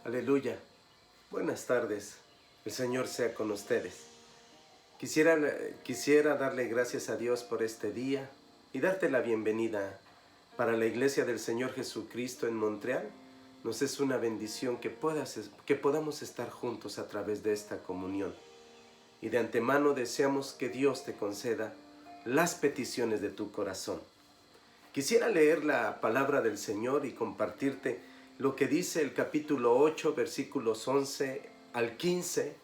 Aleluya. Buenas tardes. El Señor sea con ustedes. Quisiera darle gracias a Dios por este día y darte la bienvenida para la Iglesia del Señor Jesucristo en Montreal. Nos es una bendición que podamos estar juntos a través de esta comunión. Y de antemano deseamos que Dios te conceda las peticiones de tu corazón. Quisiera leer la palabra del Señor y compartirte lo que dice el capítulo 8, versículos 11 al 15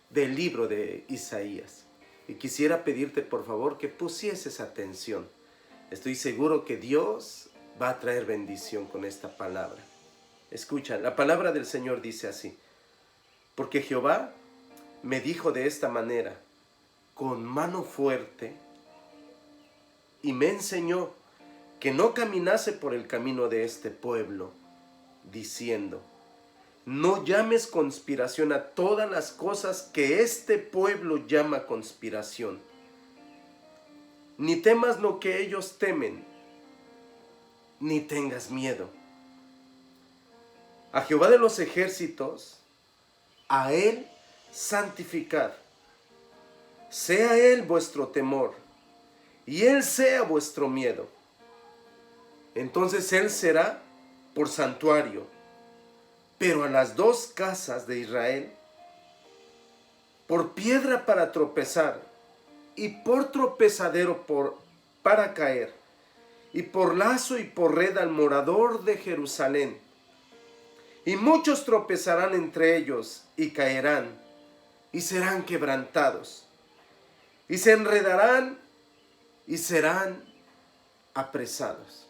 del libro de Isaías. Y quisiera pedirte por favor que pusieses atención. Estoy seguro que Dios va a traer bendición con esta palabra. Escucha, la palabra del Señor dice así: porque Jehová me dijo de esta manera, con mano fuerte, y me enseñó que no caminase por el camino de este pueblo, diciendo: no llames conspiración a todas las cosas que este pueblo llama conspiración, ni temas lo que ellos temen, ni tengas miedo. A Jehová de los ejércitos, a Él santificad. Sea Él vuestro temor, y Él sea vuestro miedo. Entonces Él será por santuario, pero a las dos casas de Israel, por piedra para tropezar, y por tropezadero para caer, y por lazo y por red al morador de Jerusalén. Y muchos tropezarán entre ellos, y caerán, y serán quebrantados, y se enredarán, y serán apresados.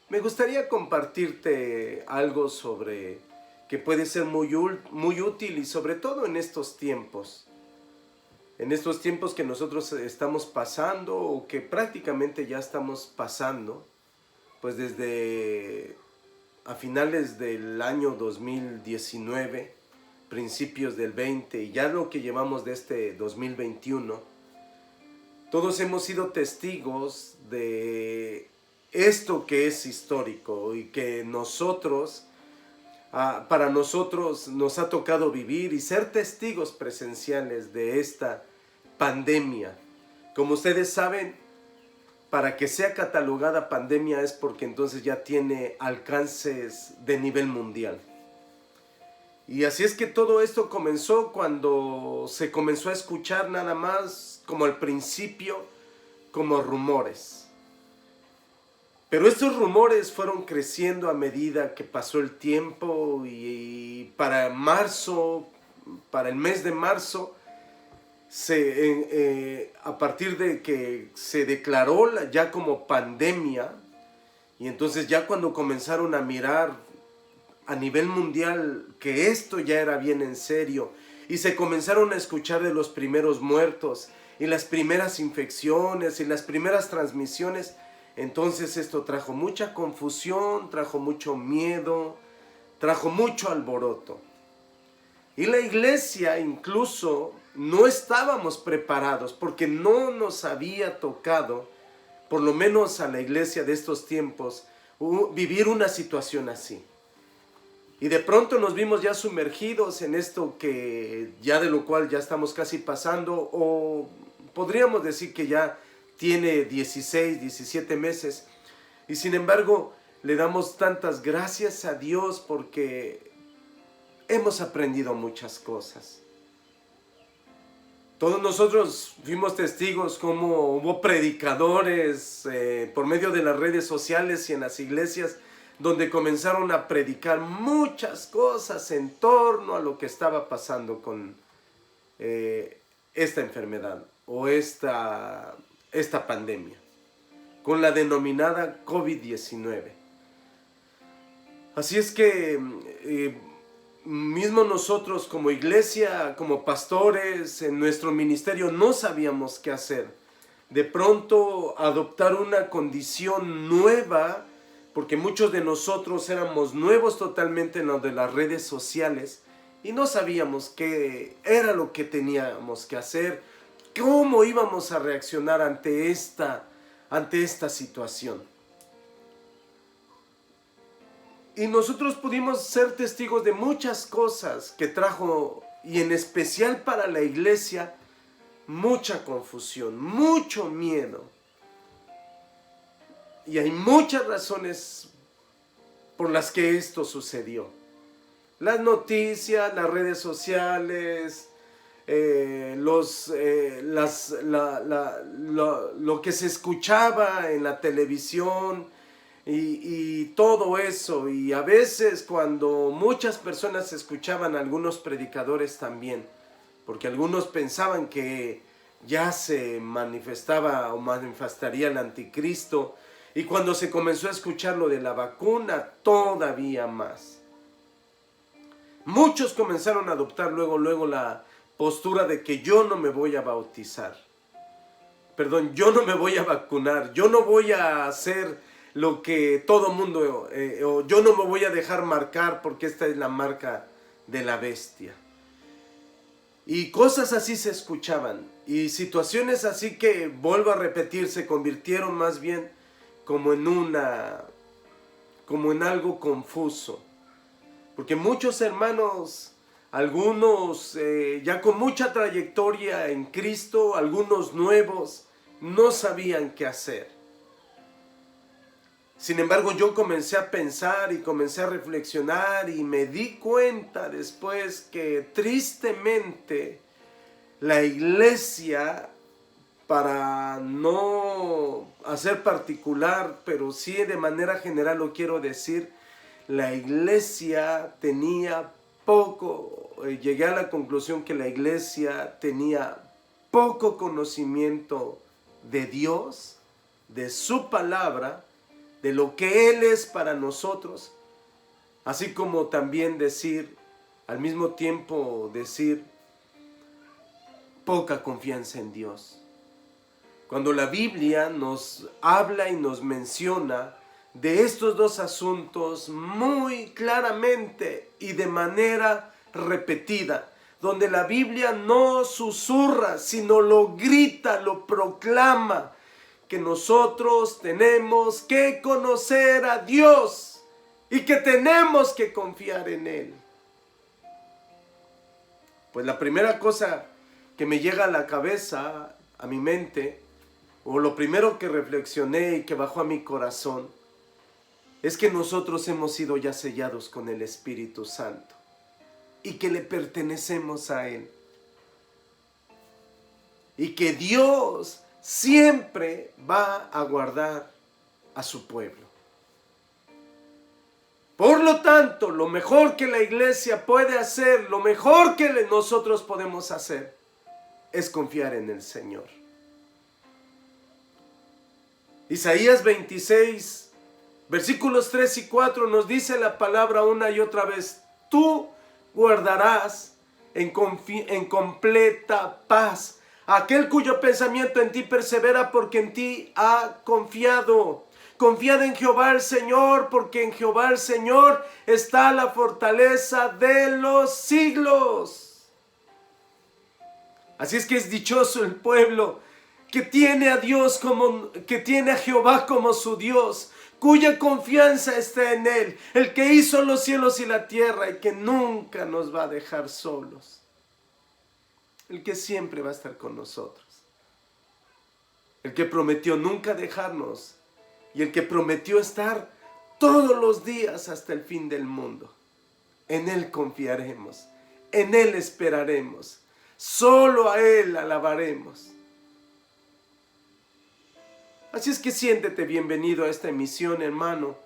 Me gustaría compartirte algo sobre que puede ser muy útil y sobre todo en estos tiempos que nosotros estamos pasando o que prácticamente ya estamos pasando, pues desde a finales del año 2019, principios del 20 y ya lo que llevamos de este 2021, todos hemos sido testigos de esto que es histórico y que para nosotros nos ha tocado vivir y ser testigos presenciales de esta pandemia. Como ustedes saben, para que sea catalogada pandemia es porque entonces ya tiene alcances de nivel mundial. Y así es que todo esto comenzó cuando se comenzó a escuchar nada más como al principio, como rumores. Pero estos rumores fueron creciendo a medida que pasó el tiempo y para el mes de marzo, a partir de que se declaró ya como pandemia, y entonces ya cuando comenzaron a mirar a nivel mundial que esto ya era bien en serio, y se comenzaron a escuchar de los primeros muertos, y las primeras infecciones, y las primeras transmisiones, entonces esto trajo mucha confusión, trajo mucho miedo, trajo mucho alboroto. Y la iglesia incluso no estábamos preparados porque no nos había tocado, por lo menos a la iglesia de estos tiempos, vivir una situación así. Y de pronto nos vimos ya sumergidos en esto que ya de lo cual ya estamos casi pasando, o podríamos decir que ya tiene 16, 17 meses. Y sin embargo, le damos tantas gracias a Dios porque hemos aprendido muchas cosas. Todos nosotros fuimos testigos como hubo predicadores por medio de las redes sociales y en las iglesias donde comenzaron a predicar muchas cosas en torno a lo que estaba pasando con esta enfermedad o esta pandemia, con la denominada COVID-19. Así es que mismo nosotros como iglesia, como pastores, en nuestro ministerio no sabíamos qué hacer. De pronto adoptar una condición nueva, porque muchos de nosotros éramos nuevos totalmente en lo de las redes sociales y no sabíamos qué era lo que teníamos que hacer, cómo íbamos a reaccionar ante esta situación. Y nosotros pudimos ser testigos de muchas cosas que trajo, y en especial para la iglesia, mucha confusión, mucho miedo. Y hay muchas razones por las que esto sucedió. Las noticias, las redes sociales, lo que se escuchaba en la televisión y todo eso. Y a veces cuando muchas personas escuchaban a algunos predicadores también, porque algunos pensaban que ya se manifestaba o manifestaría el anticristo, y cuando se comenzó a escuchar lo de la vacuna, todavía más. Muchos comenzaron a adoptar luego la postura de que yo no me voy a bautizar. Perdón, yo no me voy a vacunar, yo no voy a hacer lo que todo mundo, o yo no me voy a dejar marcar porque esta es la marca de la bestia. Y cosas así se escuchaban, y situaciones así que, vuelvo a repetir, se convirtieron más bien como en algo confuso. Porque muchos hermanos, algunos ya con mucha trayectoria en Cristo, algunos nuevos, no sabían qué hacer. Sin embargo, yo comencé a pensar y comencé a reflexionar, y me di cuenta después que tristemente la iglesia, para no hacer particular, pero sí de manera general lo quiero decir, la iglesia tenía poco, llegué a la conclusión que la iglesia tenía poco conocimiento de Dios, de su palabra, de lo que Él es para nosotros, así como también al mismo tiempo decir, poca confianza en Dios. Cuando la Biblia nos habla y nos menciona de estos dos asuntos muy claramente y de manera repetida, donde la Biblia no susurra, sino lo grita, lo proclama, que nosotros tenemos que conocer a Dios y que tenemos que confiar en Él. Pues la primera cosa que me llega a la cabeza, a mi mente, o lo primero que reflexioné y que bajó a mi corazón, es que nosotros hemos sido ya sellados con el Espíritu Santo y que le pertenecemos a Él. Y que Dios siempre va a guardar a su pueblo. Por lo tanto, lo mejor que la iglesia puede hacer, lo mejor que nosotros podemos hacer, es confiar en el Señor. Isaías 26, versículos 3 y 4 nos dice la palabra una y otra vez: tú guardarás en completa paz aquel cuyo pensamiento en ti persevera, porque en ti ha confiado. Confiad en Jehová el Señor, porque en Jehová el Señor está la fortaleza de los siglos. Así es que es dichoso el pueblo que tiene a Dios que tiene a Jehová como su Dios, cuya confianza está en Él, el que hizo los cielos y la tierra y que nunca nos va a dejar solos, el que siempre va a estar con nosotros, el que prometió nunca dejarnos y el que prometió estar todos los días hasta el fin del mundo. En Él confiaremos, en Él esperaremos, solo a Él alabaremos. Así es que siéntete bienvenido a esta emisión, hermano.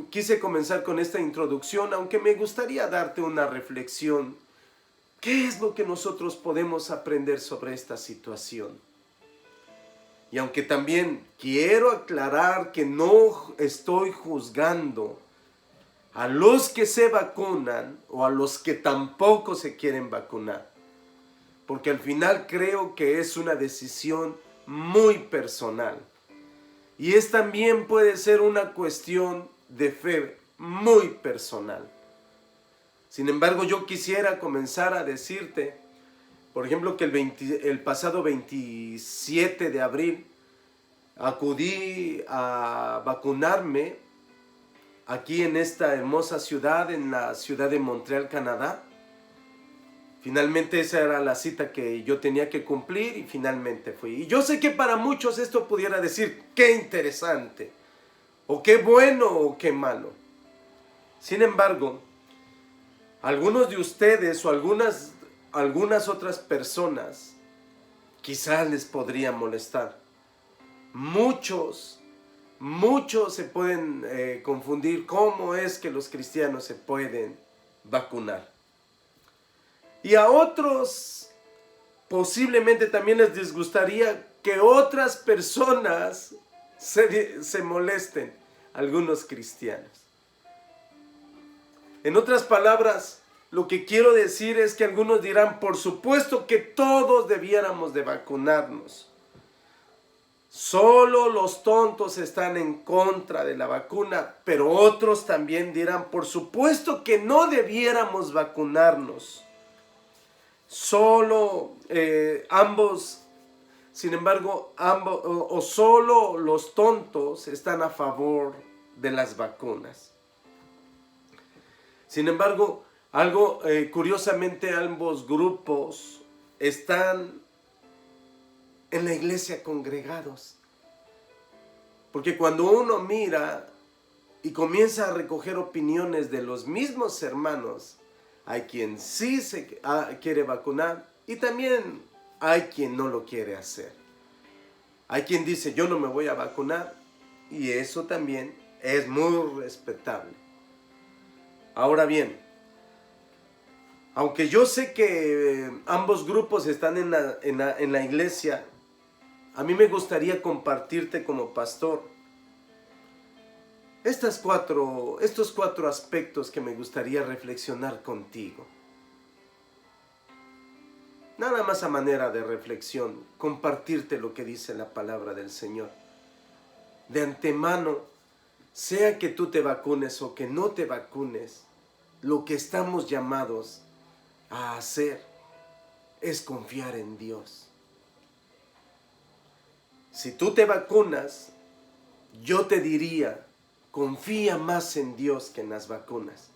Quise comenzar con esta introducción, aunque me gustaría darte una reflexión. ¿Qué es lo que nosotros podemos aprender sobre esta situación? Y aunque también quiero aclarar que no estoy juzgando a los que se vacunan o a los que tampoco se quieren vacunar, porque al final creo que es una decisión muy personal, y también puede ser una cuestión de fe muy personal. Sin embargo, yo quisiera comenzar a decirte, por ejemplo, que el pasado 27 de abril acudí a vacunarme aquí en esta hermosa ciudad, en la ciudad de Montreal, Canadá. Finalmente esa era la cita que yo tenía que cumplir y finalmente fui. Y yo sé que para muchos esto pudiera decir, qué interesante, o qué bueno o qué malo. Sin embargo, algunos de ustedes o algunas otras personas quizás les podría molestar. Muchos se pueden confundir cómo es que los cristianos se pueden vacunar. Y a otros posiblemente también les disgustaría que otras personas se molesten, algunos cristianos. En otras palabras, lo que quiero decir es que algunos dirán, por supuesto que todos debiéramos de vacunarnos. Solo los tontos están en contra de la vacuna, pero otros también dirán, por supuesto que no debiéramos vacunarnos. Sin embargo, solo los tontos están a favor de las vacunas. Sin embargo, curiosamente ambos grupos están en la iglesia congregados. Porque cuando uno mira y comienza a recoger opiniones de los mismos hermanos, hay quien sí se quiere vacunar y también hay quien no lo quiere hacer. Hay quien dice, yo no me voy a vacunar, y eso también es muy respetable. Ahora bien, aunque yo sé que ambos grupos están en la iglesia, a mí me gustaría compartirte como pastor estos cuatro aspectos que me gustaría reflexionar contigo. Nada más a manera de reflexión, compartirte lo que dice la palabra del Señor. De antemano, sea que tú te vacunes o que no te vacunes, lo que estamos llamados a hacer es confiar en Dios. Si tú te vacunas, yo te diría, confía más en Dios que en las vacunas.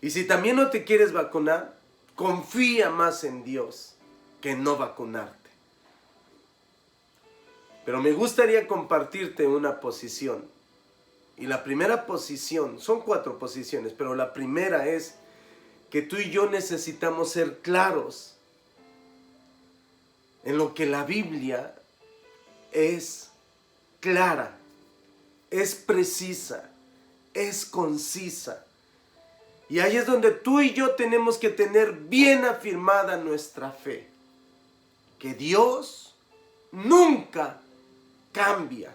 Y si también no te quieres vacunar, confía más en Dios que en no vacunarte. Pero me gustaría compartirte una posición. Y la primera posición, son 4 posiciones, pero la primera es que tú y yo necesitamos ser claros en lo que la Biblia es clara, es precisa, es concisa. Y ahí es donde tú y yo tenemos que tener bien afirmada nuestra fe. Que Dios nunca cambia.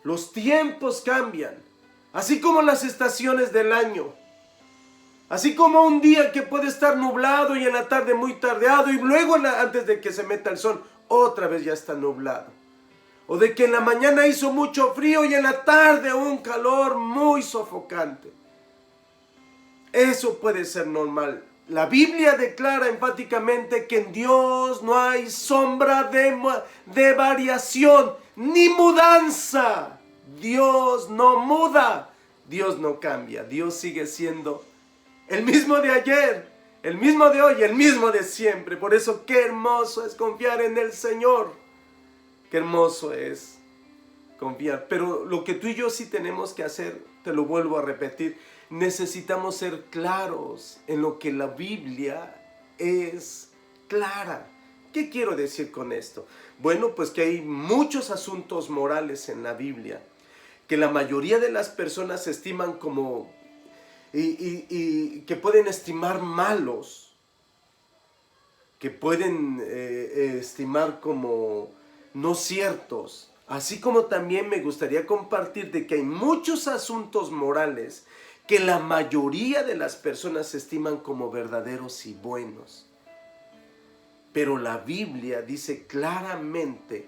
Los tiempos cambian, así como las estaciones del año. Así como un día que puede estar nublado y en la tarde muy tardeado y luego antes de que se meta el sol, otra vez ya está nublado. O de que en la mañana hizo mucho frío y en la tarde un calor muy sofocante. Eso puede ser normal. La Biblia declara enfáticamente que en Dios no hay sombra de variación ni mudanza. Dios no muda, Dios no cambia, Dios sigue siendo el mismo de ayer, el mismo de hoy, el mismo de siempre. Por eso qué hermoso es confiar en el Señor. Qué hermoso es confiar. Pero lo que tú y yo sí tenemos que hacer, te lo vuelvo a repetir, necesitamos ser claros en lo que la Biblia es clara. ¿Qué quiero decir con esto? Bueno, pues que hay muchos asuntos morales en la Biblia que la mayoría de las personas estiman como y que pueden estimar malos, que pueden estimar como no ciertos. Así como también me gustaría compartir de que hay muchos asuntos morales que la mayoría de las personas estiman como verdaderos y buenos. Pero la Biblia dice claramente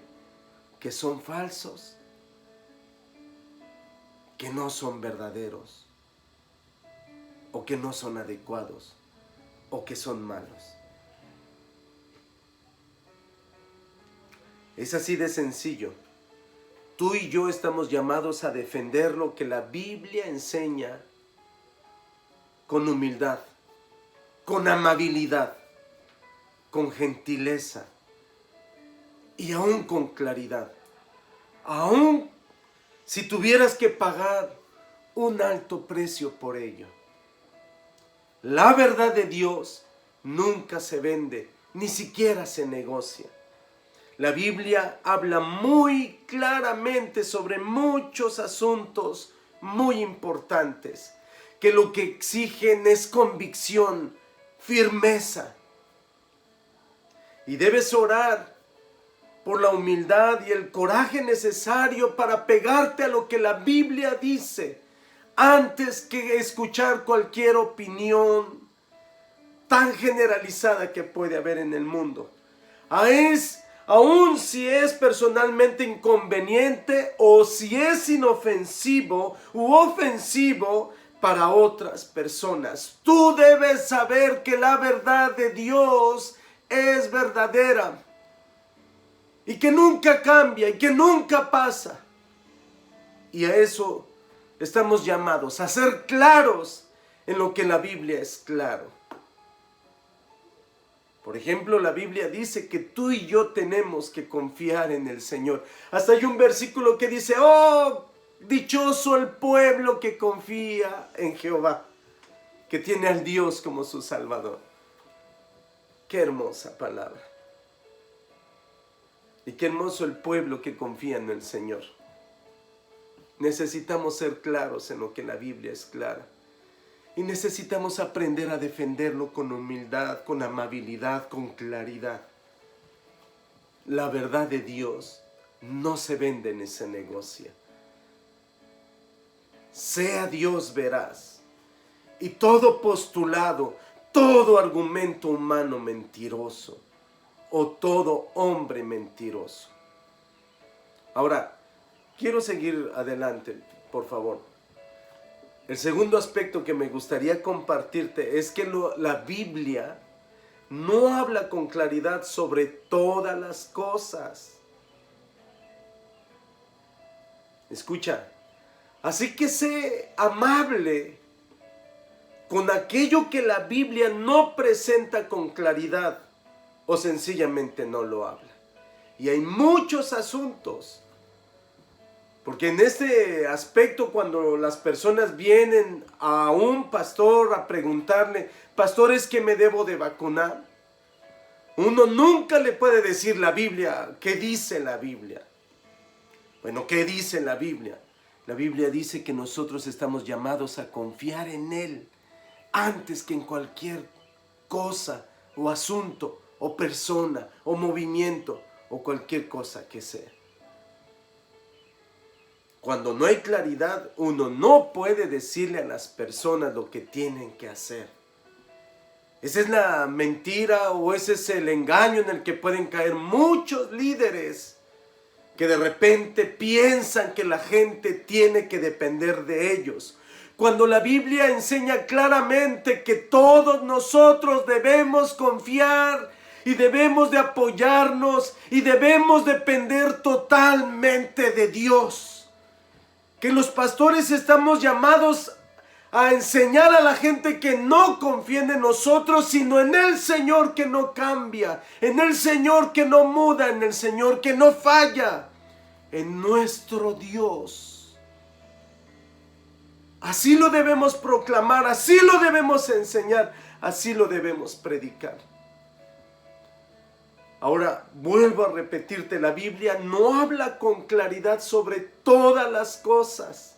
que son falsos, que no son verdaderos, o que no son adecuados, o que son malos. Es así de sencillo. Tú y yo estamos llamados a defender lo que la Biblia enseña con humildad, con amabilidad, con gentileza y aún con claridad. Aún si tuvieras que pagar un alto precio por ello. La verdad de Dios nunca se vende, ni siquiera se negocia. La Biblia habla muy claramente sobre muchos asuntos muy importantes, que lo que exigen es convicción, firmeza. Y debes orar por la humildad y el coraje necesario para pegarte a lo que la Biblia dice, antes que escuchar cualquier opinión tan generalizada que puede haber en el mundo. Aun si es personalmente inconveniente o si es inofensivo u ofensivo para otras personas. Tú debes saber que la verdad de Dios es verdadera y que nunca cambia y que nunca pasa. Y a eso estamos llamados, a ser claros en lo que la Biblia es claro. Por ejemplo, la Biblia dice que tú y yo tenemos que confiar en el Señor. Hasta hay un versículo que dice, oh, dichoso el pueblo que confía en Jehová, que tiene al Dios como su Salvador. Qué hermosa palabra. Y qué hermoso el pueblo que confía en el Señor. Necesitamos ser claros en lo que la Biblia es clara. Y necesitamos aprender a defenderlo con humildad, con amabilidad, con claridad. La verdad de Dios no se vende ni se negocia. Sea Dios veraz. Y todo postulado, todo argumento humano mentiroso, o todo hombre mentiroso. Ahora, quiero seguir adelante, por favor. El segundo aspecto que me gustaría compartirte es que la Biblia no habla con claridad sobre todas las cosas. Escucha, así que sé amable con aquello que la Biblia no presenta con claridad o sencillamente no lo habla. Y hay muchos asuntos. Porque en este aspecto, cuando las personas vienen a un pastor a preguntarle, pastor, ¿es que me debo de vacunar? Uno nunca le puede decir la Biblia, ¿qué dice la Biblia? Bueno, ¿qué dice la Biblia? La Biblia dice que nosotros estamos llamados a confiar en Él antes que en cualquier cosa o asunto o persona o movimiento o cualquier cosa que sea. Cuando no hay claridad, uno no puede decirle a las personas lo que tienen que hacer. Esa es la mentira o ese es el engaño en el que pueden caer muchos líderes que de repente piensan que la gente tiene que depender de ellos. Cuando la Biblia enseña claramente que todos nosotros debemos confiar y debemos de apoyarnos y debemos depender totalmente de Dios. Que los pastores estamos llamados a enseñar a la gente que no confíen en nosotros, sino en el Señor que no cambia, en el Señor que no muda, en el Señor que no falla, en nuestro Dios. Así lo debemos proclamar, así lo debemos enseñar, así lo debemos predicar. Ahora, vuelvo a repetirte, la Biblia no habla con claridad sobre todas las cosas.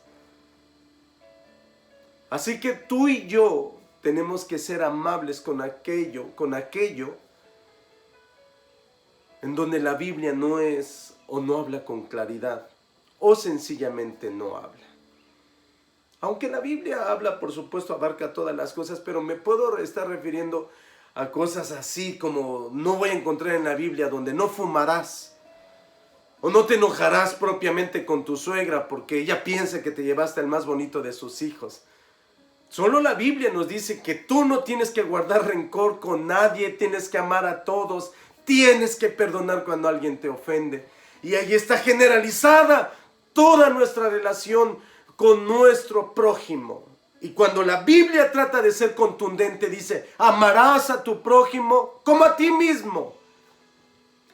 Así que tú y yo tenemos que ser amables con aquello en donde la Biblia no es o no habla con claridad o sencillamente no habla. Aunque la Biblia habla, por supuesto, abarca todas las cosas, pero me puedo estar refiriendo a cosas así como no voy a encontrar en la Biblia donde no fumarás o no te enojarás propiamente con tu suegra porque ella piensa que te llevaste al más bonito de sus hijos. Solo la Biblia nos dice que tú no tienes que guardar rencor con nadie, tienes que amar a todos, tienes que perdonar cuando alguien te ofende. Y ahí está generalizada toda nuestra relación con nuestro prójimo. Y cuando la Biblia trata de ser contundente, dice, amarás a tu prójimo como a ti mismo.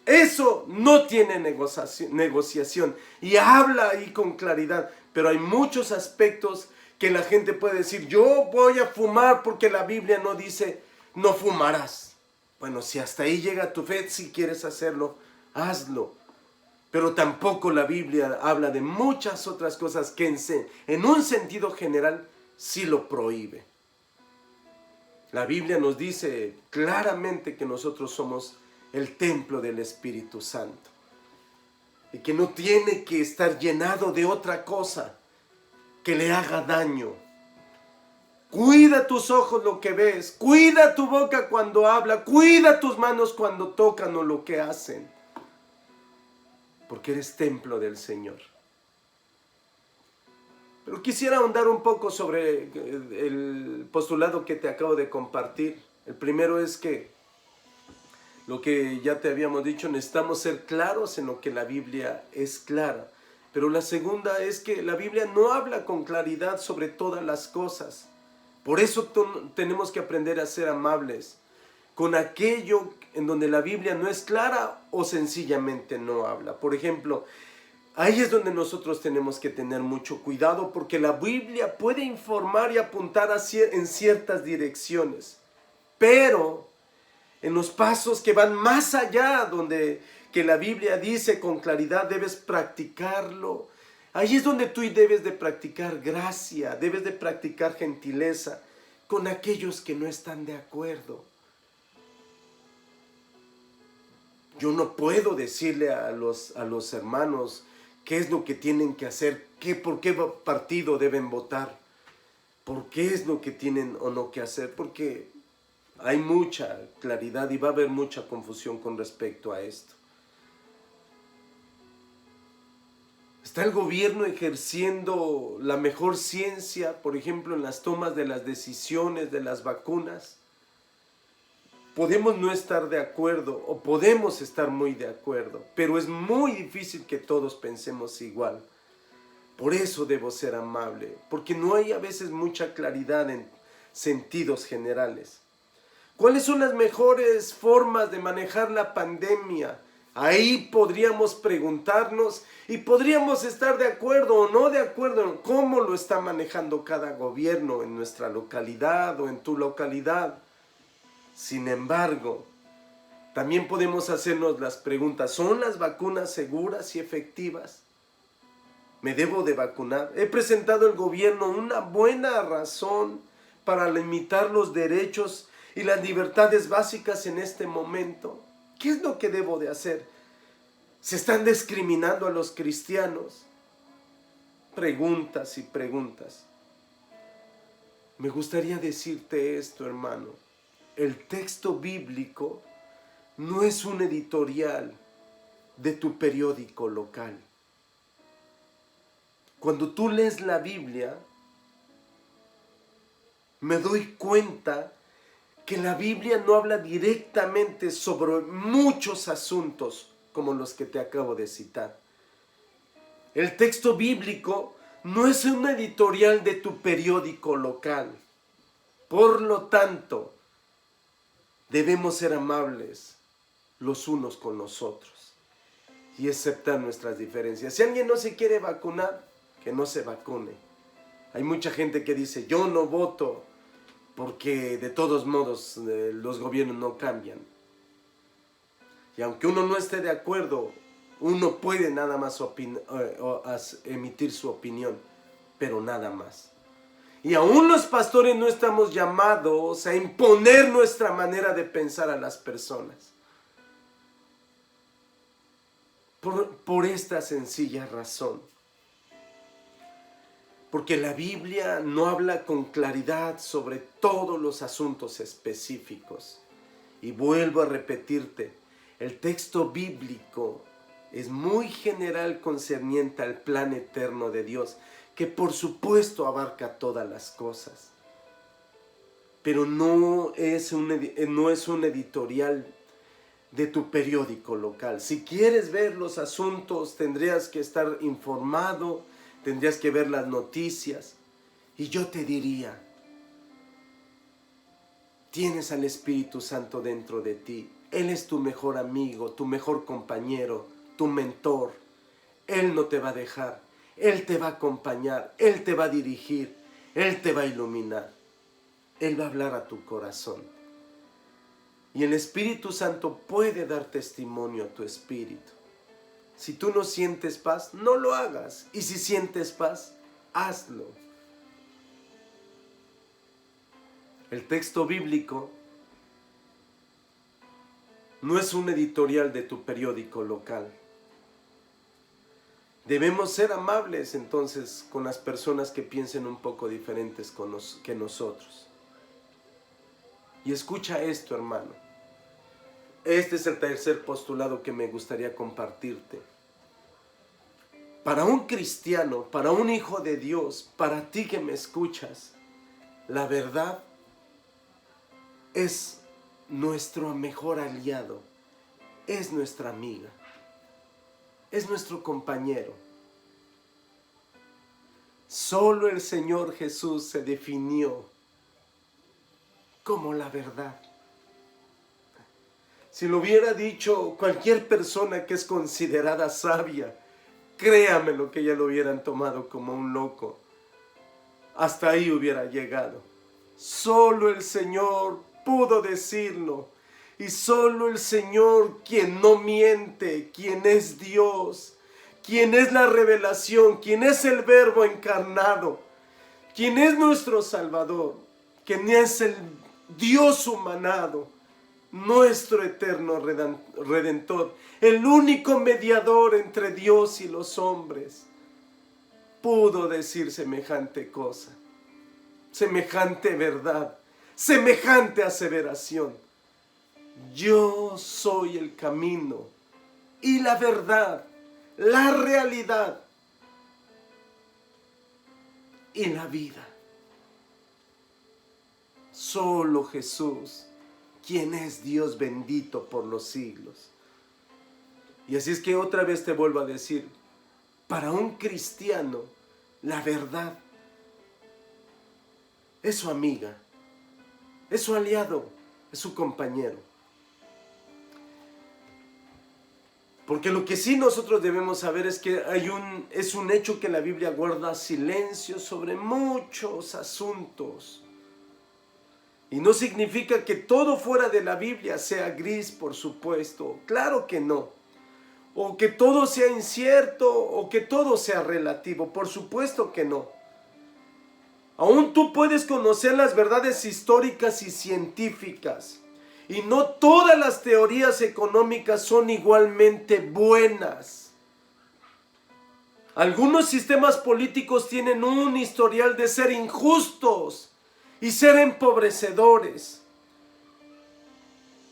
Eso no tiene negociación y habla ahí con claridad, pero hay muchos aspectos que la gente puede decir, yo voy a fumar porque la Biblia no dice, no fumarás. Bueno, si hasta ahí llega tu fe, si quieres hacerlo, hazlo. Pero tampoco la Biblia habla de muchas otras cosas que en un sentido general sí lo prohíbe. La Biblia nos dice claramente que nosotros somos el templo del Espíritu Santo y que no tiene que estar llenado de otra cosa que le haga daño. Cuida tus ojos lo que ves, cuida tu boca cuando habla, cuida tus manos cuando tocan o lo que hacen, porque eres templo del Señor. Pero quisiera ahondar un poco sobre el postulado que te acabo de compartir. El primero es que lo que ya te habíamos dicho, necesitamos ser claros en lo que la Biblia es clara. Pero la segunda es que la Biblia no habla con claridad sobre todas las cosas. Por eso tenemos que aprender a ser amables con aquello en donde la Biblia no es clara o sencillamente no habla. Por ejemplo, ahí es donde nosotros tenemos que tener mucho cuidado porque la Biblia puede informar y apuntar en ciertas direcciones. Pero en los pasos que van más allá, donde que la Biblia dice con claridad, debes practicarlo. Ahí es donde tú debes de practicar gracia, debes de practicar gentileza con aquellos que no están de acuerdo. Yo no puedo decirle a los hermanos qué es lo que tienen que hacer, por qué partido deben votar, por qué es lo que tienen o no que hacer, porque hay mucha claridad y va a haber mucha confusión con respecto a esto. ¿Está el gobierno ejerciendo la mejor ciencia, por ejemplo, en las tomas de las decisiones de las vacunas? Podemos no estar de acuerdo o podemos estar muy de acuerdo, pero es muy difícil que todos pensemos igual. Por eso debo ser amable, porque no hay a veces mucha claridad en sentidos generales. ¿Cuáles son las mejores formas de manejar la pandemia? Ahí podríamos preguntarnos y podríamos estar de acuerdo o no de acuerdo en cómo lo está manejando cada gobierno en nuestra localidad o en tu localidad. Sin embargo, también podemos hacernos las preguntas, ¿son las vacunas seguras y efectivas? ¿Me debo de vacunar? ¿He presentado al gobierno una buena razón para limitar los derechos y las libertades básicas en este momento? ¿Qué es lo que debo de hacer? ¿Se están discriminando a los cristianos? Preguntas y preguntas. Me gustaría decirte esto, hermano. El texto bíblico no es un editorial de tu periódico local. Cuando tú lees la Biblia, me doy cuenta que la Biblia no habla directamente sobre muchos asuntos como los que te acabo de citar. El texto bíblico no es un editorial de tu periódico local. Por lo tanto, debemos ser amables los unos con los otros y aceptar nuestras diferencias. Si alguien no se quiere vacunar, que no se vacune. Hay mucha gente que dice, yo no voto porque de todos modos los gobiernos no cambian. Y aunque uno no esté de acuerdo, uno puede nada más emitir su opinión, pero nada más. Y aún los pastores no estamos llamados a imponer nuestra manera de pensar a las personas. Por esta sencilla razón. Porque la Biblia no habla con claridad sobre todos los asuntos específicos. Y vuelvo a repetirte, el texto bíblico es muy general concerniente al plan eterno de Dios, que por supuesto abarca todas las cosas. Pero no es un editorial de tu periódico local. Si quieres ver los asuntos, tendrías que estar informado, tendrías que ver las noticias. Y yo te diría, tienes al Espíritu Santo dentro de ti. Él es tu mejor amigo, tu mejor compañero, tu mentor. Él no te va a dejar. Él te va a acompañar. Él te va a dirigir. Él te va a iluminar. Él va a hablar a tu corazón. Y el Espíritu Santo puede dar testimonio a tu espíritu. Si tú no sientes paz, no lo hagas. Y si sientes paz, hazlo. El texto bíblico no es un editorial de tu periódico local. Debemos ser amables entonces con las personas que piensen un poco diferentes que nosotros. Y escucha esto, hermano. Este es el tercer postulado que me gustaría compartirte. Para un cristiano, para un hijo de Dios, para ti que me escuchas, la verdad es nuestro mejor aliado, es nuestra amiga, es nuestro compañero. Solo el Señor Jesús se definió como la verdad. Si lo hubiera dicho cualquier persona que es considerada sabia, créame lo que ya lo hubieran tomado como un loco. Hasta ahí hubiera llegado. Solo el Señor pudo decirlo. Y solo el Señor, quien no miente, quien es Dios, quien es la revelación, quien es el Verbo encarnado, quien es nuestro Salvador, quien es el Dios humanado, nuestro eterno Redentor, el único mediador entre Dios y los hombres, pudo decir semejante cosa, semejante verdad, semejante aseveración. Yo soy el camino y la verdad, la realidad y la vida. Solo Jesús, quien es Dios bendito por los siglos. Y así es que otra vez te vuelvo a decir, para un cristiano, la verdad es su amiga, es su aliado, es su compañero. Porque lo que sí nosotros debemos saber es que es un hecho que la Biblia guarda silencio sobre muchos asuntos. Y no significa que todo fuera de la Biblia sea gris, por supuesto. Claro que no. O que todo sea incierto, o que todo sea relativo. Por supuesto que no. Aún tú puedes conocer las verdades históricas y científicas. Y no todas las teorías económicas son igualmente buenas. Algunos sistemas políticos tienen un historial de ser injustos y ser empobrecedores.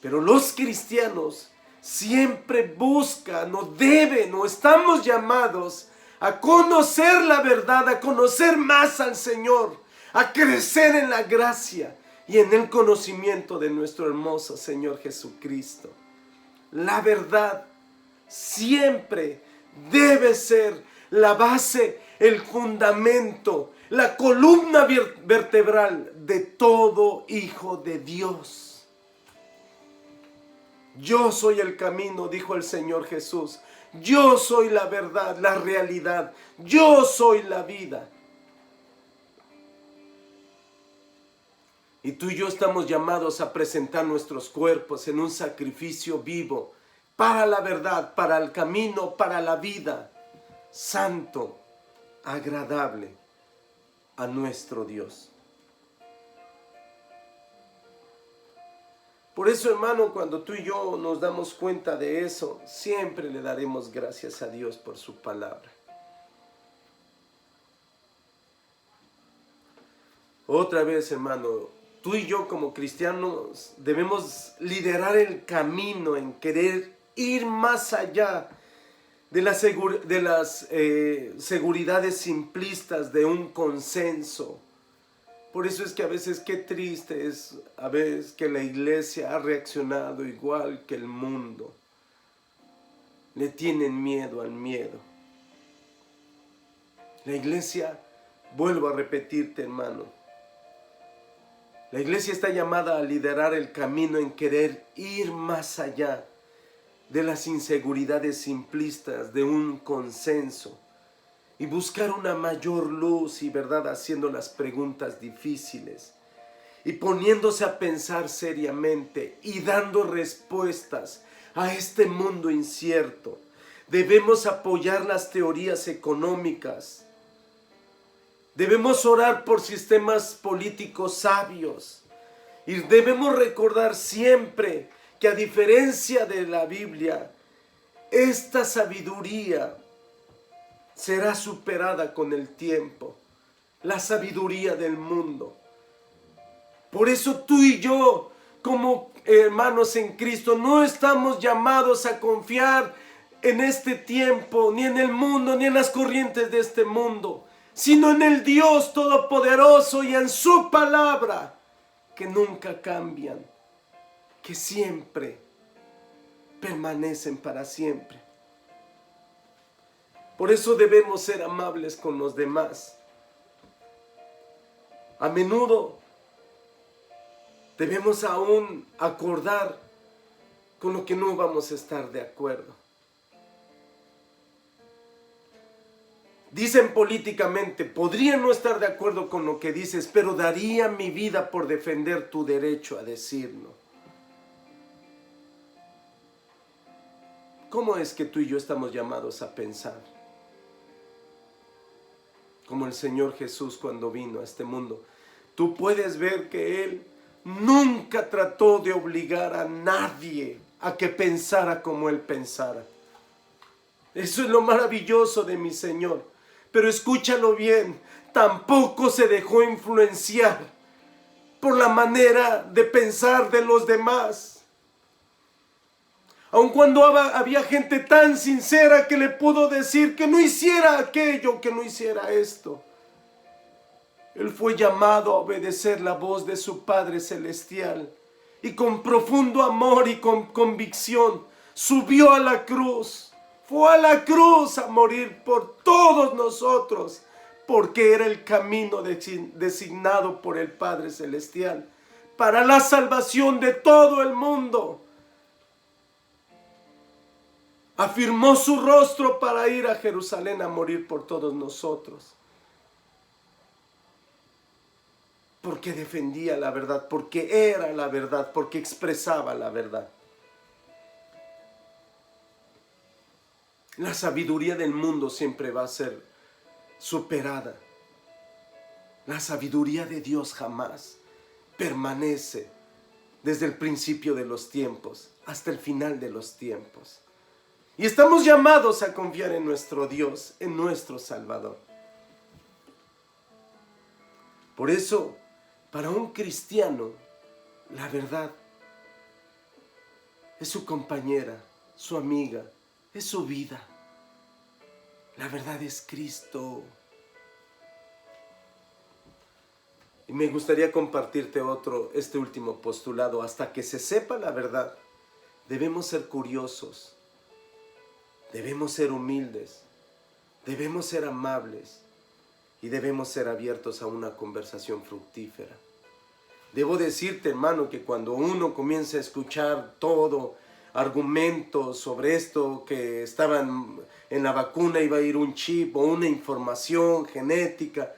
Pero los cristianos siempre buscan o deben o estamos llamados a conocer la verdad, a conocer más al Señor, a crecer en la gracia y en el conocimiento de nuestro hermoso Señor Jesucristo. La verdad siempre debe ser la base, el fundamento, la columna vertebral de todo hijo de Dios. Yo soy el camino, dijo el Señor Jesús. Yo soy la verdad, la realidad. Yo soy la vida. Y tú y yo estamos llamados a presentar nuestros cuerpos en un sacrificio vivo para la verdad, para el camino, para la vida, santo, agradable a nuestro Dios. Por eso, hermano, cuando tú y yo nos damos cuenta de eso, siempre le daremos gracias a Dios por su palabra. Otra vez, hermano, tú y yo como cristianos debemos liderar el camino en querer ir más allá de las seguridades simplistas de un consenso Por eso es que a veces qué triste es a veces que la iglesia ha reaccionado igual que el mundo. Le tienen miedo al miedo. La iglesia, vuelvo a repetirte, hermano, la iglesia está llamada a liderar el camino en querer ir más allá de las inseguridades simplistas, de un consenso, y buscar una mayor luz y verdad haciendo las preguntas difíciles y poniéndose a pensar seriamente y dando respuestas a este mundo incierto. Debemos apoyar las teorías económicas. Debemos orar por sistemas políticos sabios. Y debemos recordar siempre que a diferencia de la Biblia, esta sabiduría será superada con el tiempo. La sabiduría del mundo. Por eso tú y yo, como hermanos en Cristo, no estamos llamados a confiar en este tiempo, ni en el mundo, ni en las corrientes de este mundo, sino en el Dios Todopoderoso y en su palabra, que nunca cambian, que siempre permanecen para siempre. Por eso debemos ser amables con los demás. A menudo debemos aún acordar con lo que no vamos a estar de acuerdo. Dicen políticamente, podría no estar de acuerdo con lo que dices, pero daría mi vida por defender tu derecho a decirlo. ¿Cómo es que tú y yo estamos llamados a pensar? Como el Señor Jesús cuando vino a este mundo. Tú puedes ver que Él nunca trató de obligar a nadie a que pensara como Él pensara. Eso es lo maravilloso de mi Señor. Pero escúchalo bien, tampoco se dejó influenciar por la manera de pensar de los demás. Aun cuando había gente tan sincera que le pudo decir que no hiciera aquello, que no hiciera esto. Él fue llamado a obedecer la voz de su Padre Celestial y con profundo amor y con convicción subió a la cruz. Fue a la cruz a morir por todos nosotros, porque era el camino designado por el Padre Celestial para la salvación de todo el mundo. Afirmó su rostro para ir a Jerusalén a morir por todos nosotros. Porque defendía la verdad, porque era la verdad, porque expresaba la verdad. La sabiduría del mundo siempre va a ser superada. La sabiduría de Dios jamás permanece desde el principio de los tiempos hasta el final de los tiempos. Y estamos llamados a confiar en nuestro Dios, en nuestro Salvador. Por eso, para un cristiano, la verdad es su compañera, su amiga, es su vida. La verdad es Cristo. Y me gustaría compartirte este último postulado. Hasta que se sepa la verdad, debemos ser curiosos, debemos ser humildes, debemos ser amables y debemos ser abiertos a una conversación fructífera. Debo decirte, hermano, que cuando uno comienza a escuchar argumentos sobre esto, que estaban en la vacuna iba a ir un chip o una información genética,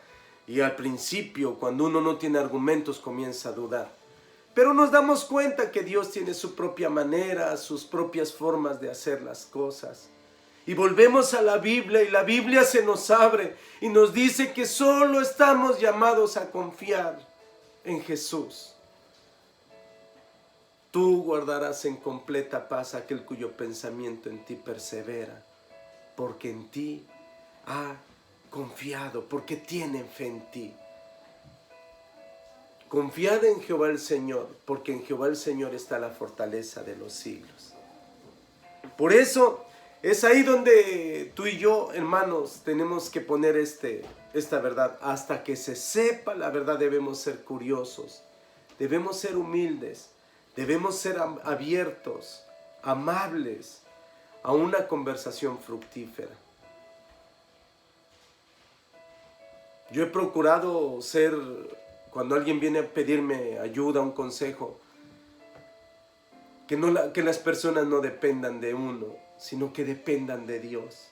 y al principio, cuando uno no tiene argumentos, comienza a dudar. Pero nos damos cuenta que Dios tiene su propia manera, sus propias formas de hacer las cosas. Y volvemos a la Biblia, y la Biblia se nos abre y nos dice que solo estamos llamados a confiar en Jesús. Tú guardarás en completa paz aquel cuyo pensamiento en ti persevera, porque en ti ha confiado, porque tiene fe en ti. Confiad en Jehová el Señor, porque en Jehová el Señor está la fortaleza de los siglos. Por eso Es ahí donde tú y yo, hermanos, tenemos que poner esta verdad. Hasta que se sepa la verdad debemos ser curiosos, debemos ser humildes, debemos ser abiertos, amables a una conversación fructífera. Yo he procurado ser, cuando alguien viene a pedirme ayuda, un consejo, que las personas no dependan de uno, sino que dependan de Dios.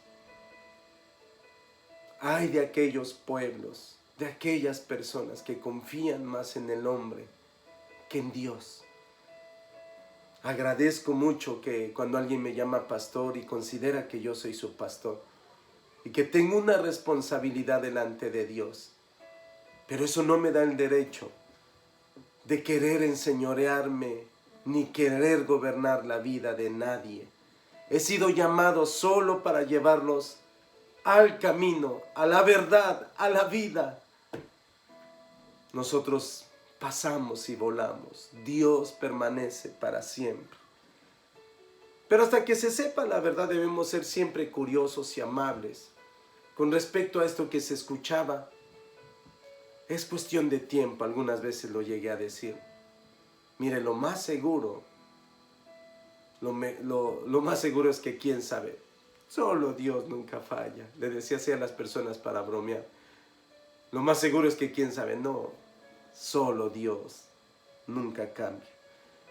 Ay de aquellos pueblos, de aquellas personas que confían más en el hombre que en Dios. Agradezco mucho que cuando alguien me llama pastor y considera que yo soy su pastor y que tengo una responsabilidad delante de Dios, pero eso no me da el derecho de querer enseñorearme ni querer gobernar la vida de nadie. He sido llamado solo para llevarlos al camino, a la verdad, a la vida. Nosotros pasamos y volamos. Dios permanece para siempre. Pero hasta que se sepa la verdad debemos ser siempre curiosos y amables. Con respecto a esto que se escuchaba, es cuestión de tiempo, algunas veces lo llegué a decir. Mire, lo más seguro es que quién sabe, solo Dios nunca falla. Le decía así a las personas para bromear. Lo más seguro es que quién sabe, no, solo Dios nunca cambia.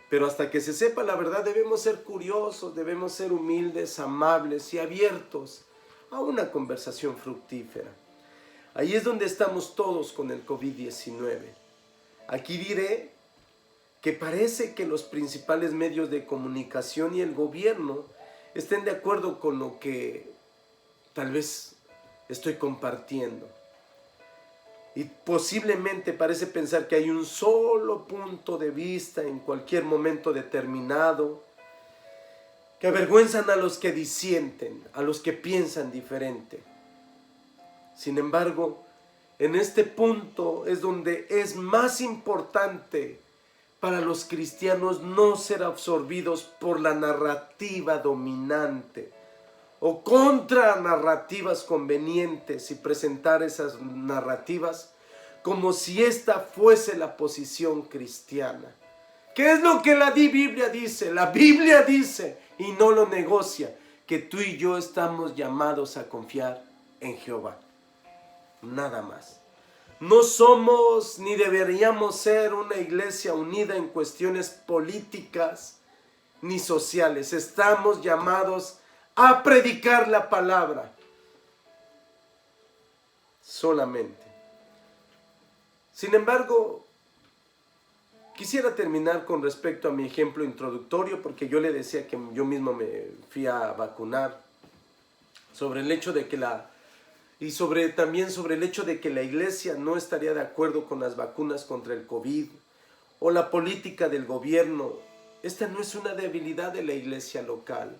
Pero hasta que se sepa la verdad debemos ser curiosos, debemos ser humildes, amables y abiertos a una conversación fructífera. Ahí es donde estamos todos con el COVID-19. Aquí diré que parece que los principales medios de comunicación y el gobierno estén de acuerdo con lo que tal vez estoy compartiendo. Y posiblemente parece pensar que hay un solo punto de vista en cualquier momento determinado, que avergüenzan a los que disienten, a los que piensan diferente. Sin embargo, en este punto es donde es más importante para los cristianos no ser absorbidos por la narrativa dominante o contra narrativas convenientes y presentar esas narrativas como si esta fuese la posición cristiana. ¿Qué es lo que la Biblia dice? La Biblia dice, y no lo negocia, que tú y yo estamos llamados a confiar en Jehová. Nada más. No somos ni deberíamos ser una iglesia unida en cuestiones políticas ni sociales. Estamos llamados a predicar la palabra solamente. Sin embargo, quisiera terminar con respecto a mi ejemplo introductorio, porque yo le decía que yo mismo me fui a vacunar, sobre el hecho de que también sobre el hecho de que la iglesia no estaría de acuerdo con las vacunas contra el COVID o la política del gobierno. Esta no es una debilidad de la iglesia local,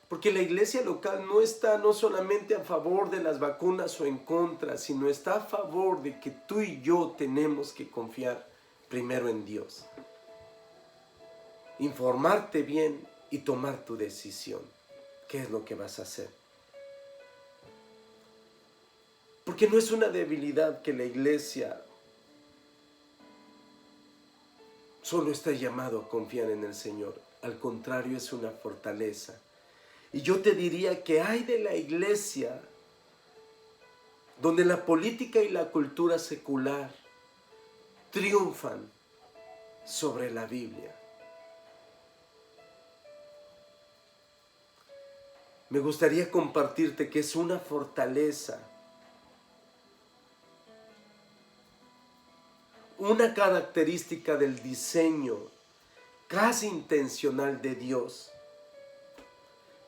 porque la iglesia local no está no solamente a favor de las vacunas o en contra, sino está a favor de que tú y yo tenemos que confiar primero en Dios, informarte bien y tomar tu decisión. ¿Qué es lo que vas a hacer? Porque no es una debilidad que la iglesia solo está llamado a confiar en el Señor. Al contrario, es una fortaleza. Y yo te diría que hay de la iglesia donde la política y la cultura secular triunfan sobre la Biblia. Me gustaría compartirte que es una fortaleza, una característica del diseño casi intencional de Dios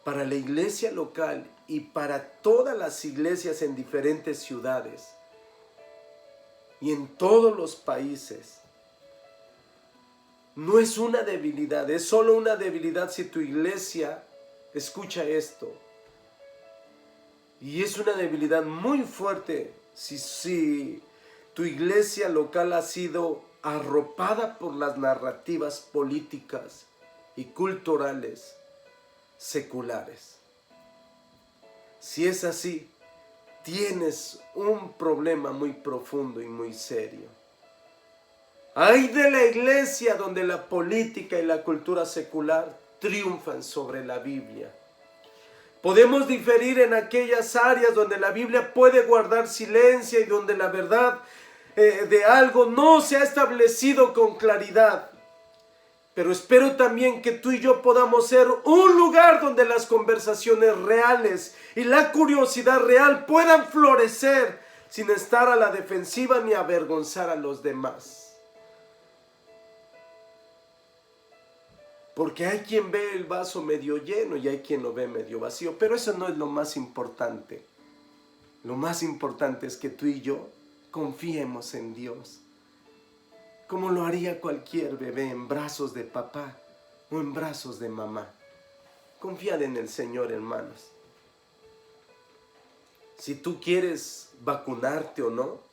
para la iglesia local y para todas las iglesias en diferentes ciudades y en todos los países. No es una debilidad, es solo una debilidad si tu iglesia escucha esto. Y es una debilidad muy fuerte si tu iglesia local ha sido arropada por las narrativas políticas y culturales seculares. Si es así, tienes un problema muy profundo y muy serio. Ay de la iglesia donde la política y la cultura secular triunfan sobre la Biblia. Podemos diferir en aquellas áreas donde la Biblia puede guardar silencio y donde la verdad de algo no se ha establecido con claridad. Pero espero también que tú y yo podamos ser un lugar donde las conversaciones reales y la curiosidad real puedan florecer sin estar a la defensiva ni avergonzar a los demás. Porque hay quien ve el vaso medio lleno y hay quien lo ve medio vacío. Pero eso no es lo más importante. Lo más importante es que tú y yo confiemos en Dios, como lo haría cualquier bebé en brazos de papá o en brazos de mamá. Confiad en el Señor, hermanos. Si tú quieres vacunarte o no,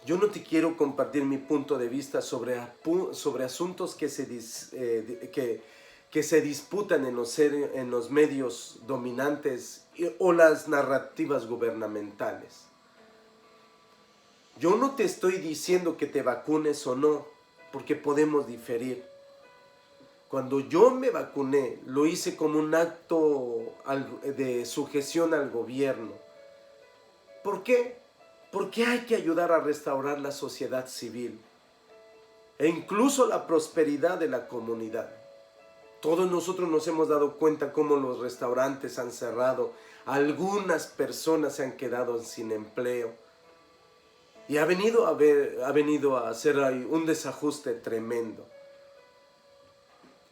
yo no te quiero compartir mi punto de vista sobre asuntos que se disputan en los medios dominantes o las narrativas gubernamentales. Yo no te estoy diciendo que te vacunes o no, porque podemos diferir. Cuando yo me vacuné, lo hice como un acto de sujeción al gobierno. ¿Por qué? Porque hay que ayudar a restaurar la sociedad civil e incluso la prosperidad de la comunidad. Todos nosotros nos hemos dado cuenta cómo los restaurantes han cerrado, algunas personas se han quedado sin empleo y ha venido a hacer ahí un desajuste tremendo.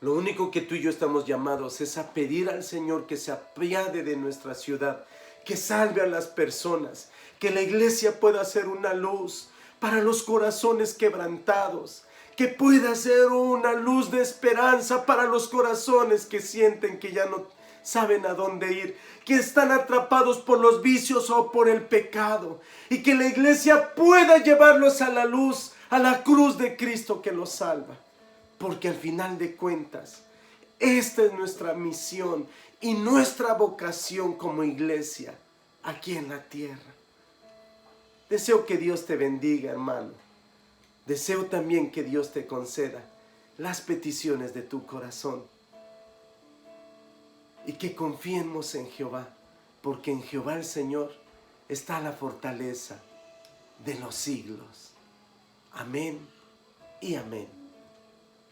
Lo único que tú y yo estamos llamados es a pedir al Señor que se apiade de nuestra ciudad, que salve a las personas, que la iglesia pueda ser una luz para los corazones quebrantados, que pueda ser una luz de esperanza para los corazones que sienten que ya no saben a dónde ir, que están atrapados por los vicios o por el pecado, y que la iglesia pueda llevarlos a la luz, a la cruz de Cristo que los salva. Porque al final de cuentas, esta es nuestra misión y nuestra vocación como iglesia aquí en la tierra. Deseo que Dios te bendiga, hermano. Deseo también que Dios te conceda las peticiones de tu corazón. Y que confiemos en Jehová, porque en Jehová el Señor está la fortaleza de los siglos. Amén y amén.